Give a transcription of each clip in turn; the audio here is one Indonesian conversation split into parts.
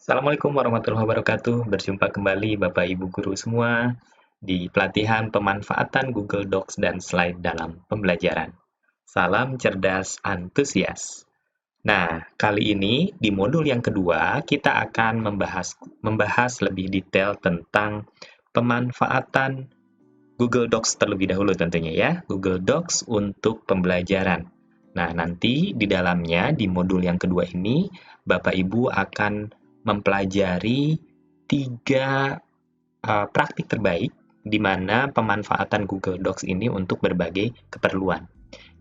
Assalamualaikum warahmatullahi wabarakatuh. Berjumpa kembali Bapak Ibu guru semua di pelatihan pemanfaatan Google Docs dan slide dalam pembelajaran. Salam cerdas antusias. Nah, kali ini di modul yang kedua kita akan membahas lebih detail tentang pemanfaatan Google Docs terlebih dahulu tentunya ya. Google Docs untuk pembelajaran. Nah, nanti di dalamnya di modul yang kedua ini Bapak Ibu akan mempelajari tiga praktik terbaik di mana pemanfaatan Google Docs ini untuk berbagai keperluan.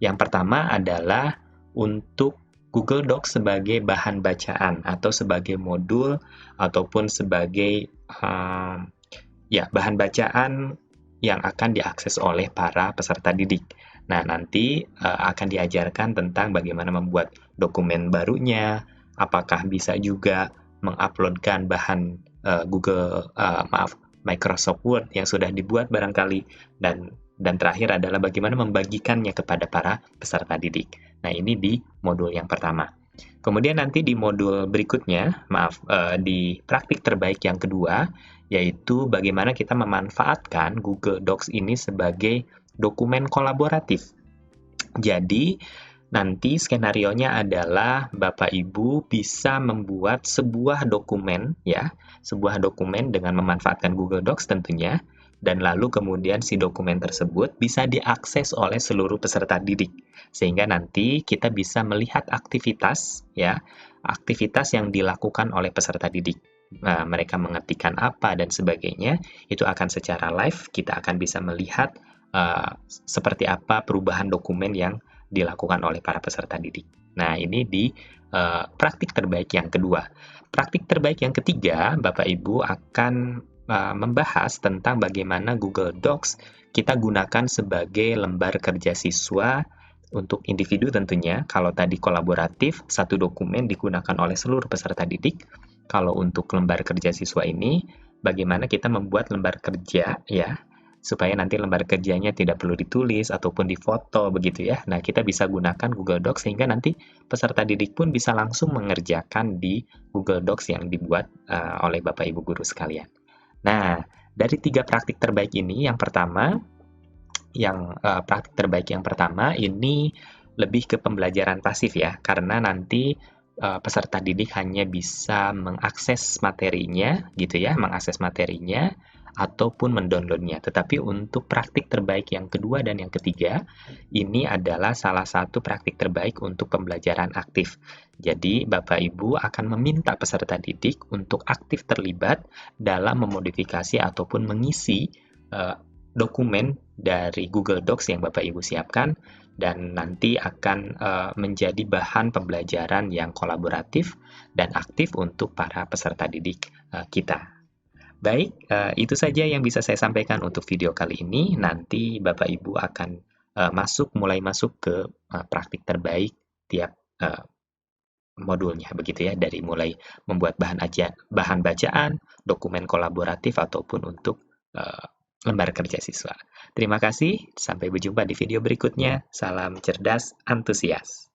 Yang pertama adalah untuk Google Docs sebagai bahan bacaan atau sebagai modul ataupun sebagai bahan bacaan yang akan diakses oleh para peserta didik. Nah, nanti akan diajarkan tentang bagaimana membuat dokumen barunya, apakah bisa juga menguploadkan bahan Microsoft Word yang sudah dibuat barangkali, dan terakhir adalah bagaimana membagikannya kepada para peserta didik. Nah, ini di modul yang pertama. Kemudian nanti di modul berikutnya, di praktik terbaik yang kedua, yaitu bagaimana kita memanfaatkan Google Docs ini sebagai dokumen kolaboratif. Jadi, nanti skenarionya adalah Bapak Ibu bisa membuat sebuah dokumen dengan memanfaatkan Google Docs tentunya, dan lalu kemudian si dokumen tersebut bisa diakses oleh seluruh peserta didik. Sehingga nanti kita bisa melihat aktivitas yang dilakukan oleh peserta didik. Nah, mereka mengetikkan apa dan sebagainya, itu akan secara live kita akan bisa melihat seperti apa perubahan dokumen yang dilakukan oleh para peserta didik. Nah, ini di praktik terbaik yang kedua. Praktik terbaik yang ketiga, Bapak Ibu akan membahas tentang bagaimana Google Docs kita gunakan sebagai lembar kerja siswa untuk individu tentunya. Kalau tadi kolaboratif, satu dokumen digunakan oleh seluruh peserta didik. Kalau untuk lembar kerja siswa ini, bagaimana kita membuat lembar kerja supaya nanti lembar kerjanya tidak perlu ditulis ataupun difoto begitu ya. Nah, kita bisa gunakan Google Docs sehingga nanti peserta didik pun bisa langsung mengerjakan di Google Docs yang dibuat oleh Bapak Ibu guru sekalian. Nah, dari tiga praktik terbaik ini, praktik terbaik yang pertama ini lebih ke pembelajaran pasif ya, karena nanti peserta didik hanya bisa mengakses materinya ataupun mendownloadnya. Tetapi untuk praktik terbaik yang kedua dan yang ketiga, ini adalah salah satu praktik terbaik untuk pembelajaran aktif. Jadi, Bapak Ibu akan meminta peserta didik untuk aktif terlibat dalam memodifikasi ataupun mengisi dokumen dari Google Docs yang Bapak Ibu siapkan, dan nanti akan menjadi bahan pembelajaran yang kolaboratif dan aktif untuk para peserta didik kita. Baik, itu saja yang bisa saya sampaikan untuk video kali ini. Nanti Bapak Ibu akan mulai masuk ke praktik terbaik tiap modulnya, begitu ya, dari mulai membuat bahan bacaan, dokumen kolaboratif, ataupun untuk lembar kerja siswa. Terima kasih, sampai berjumpa di video berikutnya. Salam cerdas antusias.